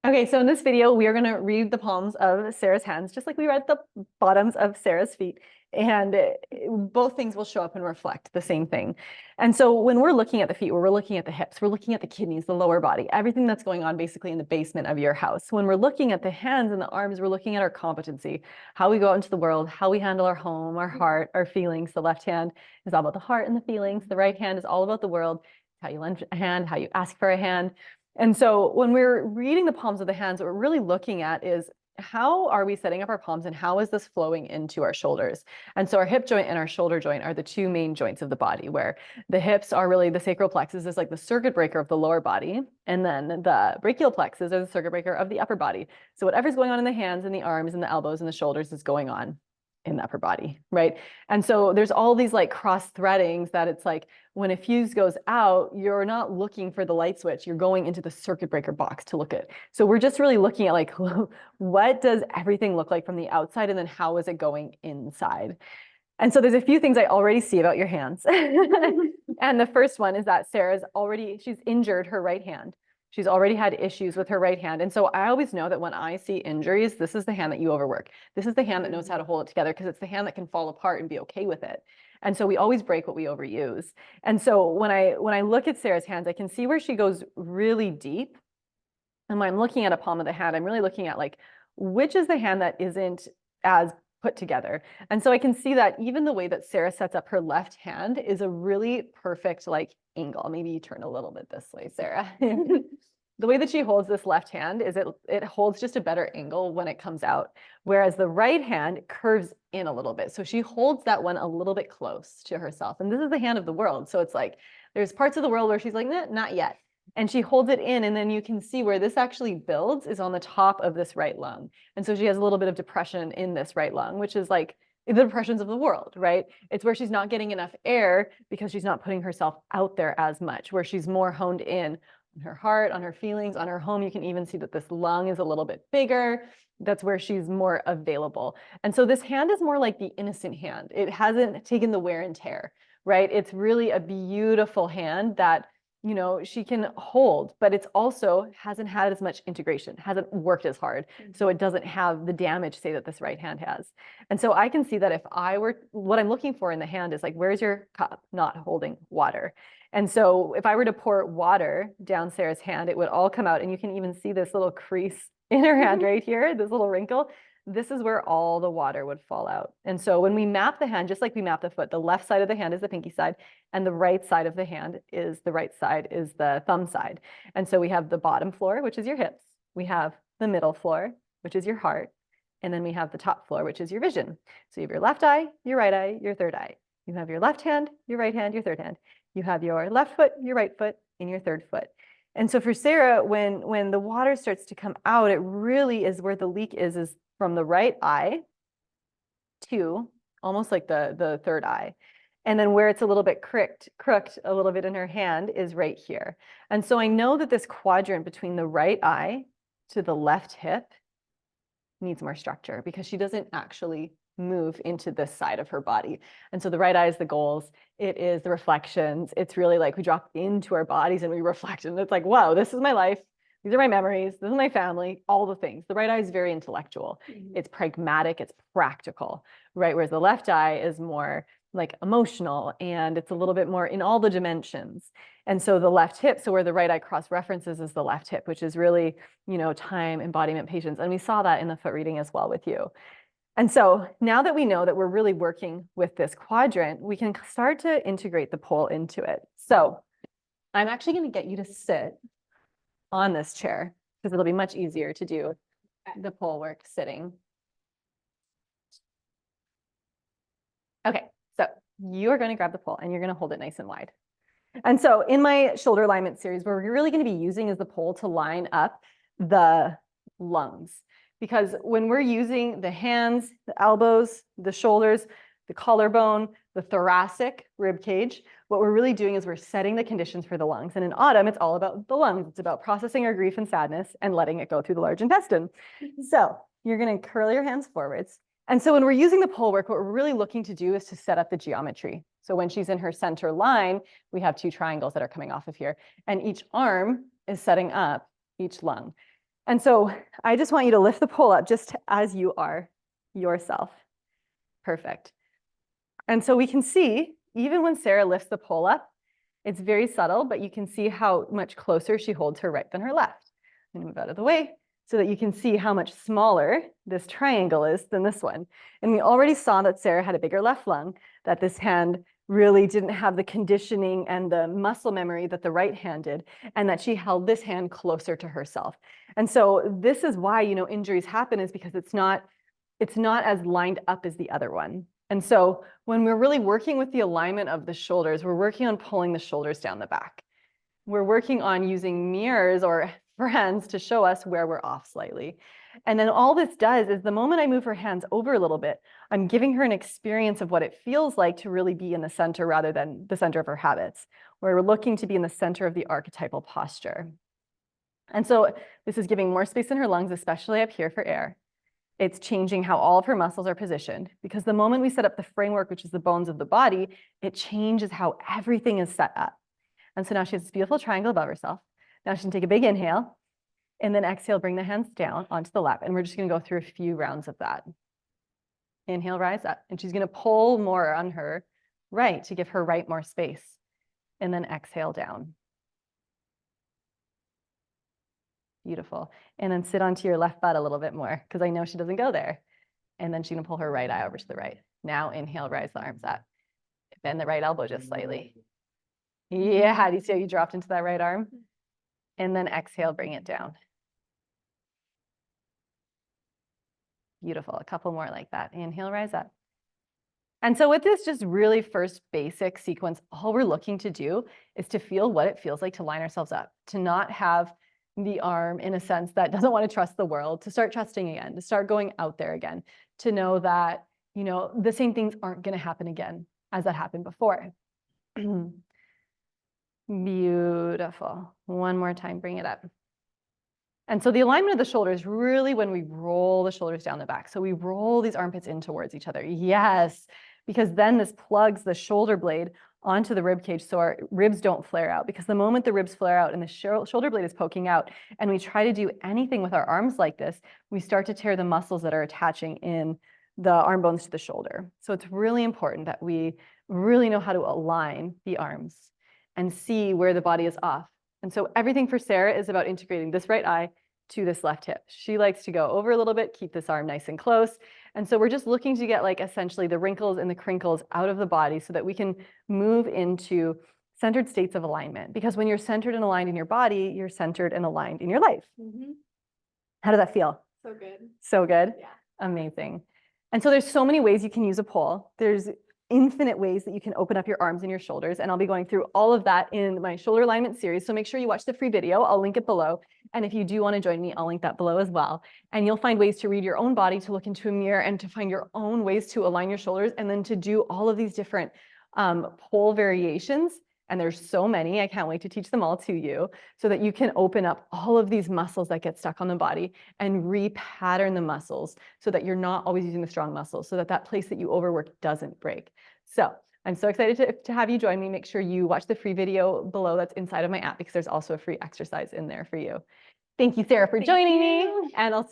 Okay, so in this video, we are going to read the palms of Sarah's hands, just like we read the bottoms of Sarah's feet. And both things will show up and reflect the same thing. And so when we're looking at the feet, we're looking at the hips, we're looking at the kidneys, the lower body, everything that's going on basically in the basement of your house. When we're looking at the hands and the arms, we're looking at our competency, how we go out into the world, how we handle our home, our heart, our feelings. The left hand is all about the heart and the feelings. The right hand is all about the world, how you lend a hand, how you ask for a hand. And so when we're reading the palms of the hands, what we're really looking at is how are we setting up our palms and how is this flowing into our shoulders? And so our hip joint and our shoulder joint are the two main joints of the body, where the hips are really the sacral plexus is like the circuit breaker of the lower body. And then the brachial plexus are the circuit breaker of the upper body. So whatever's going on in the hands and the arms and the elbows and the shoulders is going on in the upper body, right? And so there's all these like cross threadings that it's like when a fuse goes out, you're not looking for the light switch, you're going into the circuit breaker box to look at. So we're just really looking at like, what does everything look like from the outside and then how is it going inside? And so there's a few things I already see about your hands. And the first one is that she's injured her right hand. She's already had issues with her right hand. And so I always know that when I see injuries, this is the hand that you overwork. This is the hand that knows how to hold it together because it's the hand that can fall apart and be okay with it. And so we always break what we overuse. And so when I look at Sarah's hands, I can see where she goes really deep. And when I'm looking at a palm of the hand, I'm really looking at like, which is the hand that isn't as put together. And so I can see that even the way that Sarah sets up her left hand is a really perfect like angle. Maybe you turn a little bit this way, Sarah. The way that she holds this left hand is it holds just a better angle when it comes out, whereas the right hand curves in a little bit. So she holds that one a little bit close to herself. And this is the hand of the world. So it's like there's parts of the world where she's like, nah, not yet. And she holds it in, and then you can see where this actually builds is on the top of this right lung. And so she has a little bit of depression in this right lung, which is like the depressions of the world, right? It's where she's not getting enough air because she's not putting herself out there as much, where she's more honed in on her heart, on her feelings, on her home. You can even see that this lung is a little bit bigger. That's where she's more available. And so this hand is more like the innocent hand. It hasn't taken the wear and tear, right? It's really a beautiful hand that she can hold, but it's also hasn't had as much integration, hasn't worked as hard. So it doesn't have the damage, say, that this right hand has. And so I can see that what I'm looking for in the hand is like, where's your cup not holding water? And so if I were to pour water down Sarah's hand, it would all come out. And you can even see this little crease in her hand right here, this little wrinkle. This is where all the water would fall out. And so when we map the hand, just like we map the foot, the left side of the hand is the pinky side, and the right side of the hand is the thumb side. And so we have the bottom floor, which is your hips. We have the middle floor, which is your heart. And then we have the top floor, which is your vision. So you have your left eye, your right eye, your third eye. You have your left hand, your right hand, your third hand. You have your left foot, your right foot, and your third foot. And so for Sarah, when the water starts to come out, it really is where the leak is from the right eye to almost like the third eye. And then where it's a little bit crooked a little bit in her hand is right here. And so I know that this quadrant between the right eye to the left hip needs more structure because she doesn't actually move into this side of her body. And so the right eye is the goals. It is the reflections. It's really like we drop into our bodies and we reflect. And it's like, wow, this is my life. These are my memories. This is my family, all the things. The right eye is very intellectual. It's pragmatic. It's practical, right? Whereas the left eye is more like emotional and it's a little bit more in all the dimensions. And so the left hip, so where the right eye cross references is the left hip, which is really, time, embodiment, patience. And we saw that in the foot reading as well with you. And so now that we know that we're really working with this quadrant, we can start to integrate the pole into it. So I'm actually going to get you to sit on this chair because it'll be much easier to do the pole work sitting. Okay, so you are going to grab the pole and you're going to hold it nice and wide. And so in my shoulder alignment series, what we're really going to be using is the pole to line up the lungs. Because when we're using the hands, the elbows, the shoulders, the collarbone, the thoracic rib cage, what we're really doing is we're setting the conditions for the lungs. And in autumn, it's all about the lungs. It's about processing our grief and sadness and letting it go through the large intestine. So you're going to curl your hands forwards. And so when we're using the pole work, what we're really looking to do is to set up the geometry. So when she's in her center line, we have two triangles that are coming off of here. And each arm is setting up each lung. And so I just want you to lift the pole up just as you are yourself. Perfect. And so we can see, even when Sarah lifts the pole up, it's very subtle, but you can see how much closer she holds her right than her left. I'm gonna move out of the way so that you can see how much smaller this triangle is than this one. And we already saw that Sarah had a bigger left lung, that this hand really didn't have the conditioning and the muscle memory that the right hand did, and that she held this hand closer to herself. And so this is why, injuries happen, is because it's not as lined up as the other one. And so when we're really working with the alignment of the shoulders, we're working on pulling the shoulders down the back. We're working on using mirrors or friends to show us where we're off slightly. And then all this does is the moment I move her hands over a little bit, I'm giving her an experience of what it feels like to really be in the center rather than the center of her habits, where we're looking to be in the center of the archetypal posture. And so this is giving more space in her lungs, especially up here for air. It's changing how all of her muscles are positioned, because the moment we set up the framework, which is the bones of the body, it changes how everything is set up. And so now she has this beautiful triangle above herself. Now she can take a big inhale, and then exhale, bring the hands down onto the lap. And we're just going to go through a few rounds of that. Inhale, rise up. And she's going to pull more on her right to give her right more space. And then exhale down. Beautiful. And then sit onto your left butt a little bit more, because I know she doesn't go there. And then she's going to pull her right eye over to the right. Now inhale, rise the arms up. Bend the right elbow just slightly. Yeah, do you see how you dropped into that right arm? And then exhale, bring it down. Beautiful. A couple more like that. Inhale, rise up. And so with this just really first basic sequence, all we're looking to do is to feel what it feels like to line ourselves up, to not have the arm in a sense that doesn't want to trust the world, to start trusting again, to start going out there again, to know that, the same things aren't going to happen again as that happened before. Beautiful. One more time, bring it up. And so the alignment of the shoulders really when we roll the shoulders down the back. So we roll these armpits in towards each other. Yes, because then this plugs the shoulder blade onto the rib cage so our ribs don't flare out. Because the moment the ribs flare out and the shoulder blade is poking out and we try to do anything with our arms like this, we start to tear the muscles that are attaching in the arm bones to the shoulder. So it's really important that we really know how to align the arms and see where the body is off. And so everything for Sarah is about integrating this right eye to this left hip. She likes to go over a little bit, keep this arm nice and close. And so we're just looking to get essentially the wrinkles and the crinkles out of the body so that we can move into centered states of alignment. Because when you're centered and aligned in your body, you're centered and aligned in your life. Mm-hmm. How did that feel? So good. So good? Yeah. Amazing. And so there's so many ways you can use a pole. There's infinite ways that you can open up your arms and your shoulders. And I'll be going through all of that in my shoulder alignment series. So make sure you watch the free video. I'll link it below. And if you do want to join me, I'll link that below as well. And you'll find ways to read your own body, to look into a mirror and to find your own ways to align your shoulders and then to do all of these different pole variations. And there's so many, I can't wait to teach them all to you so that you can open up all of these muscles that get stuck on the body and repattern the muscles so that you're not always using the strong muscles, so that that place that you overwork doesn't break. So I'm so excited to have you join me. Make sure you watch the free video below that's inside of my app because there's also a free exercise in there for you. Thank you, Sarah, for joining me, and I'll see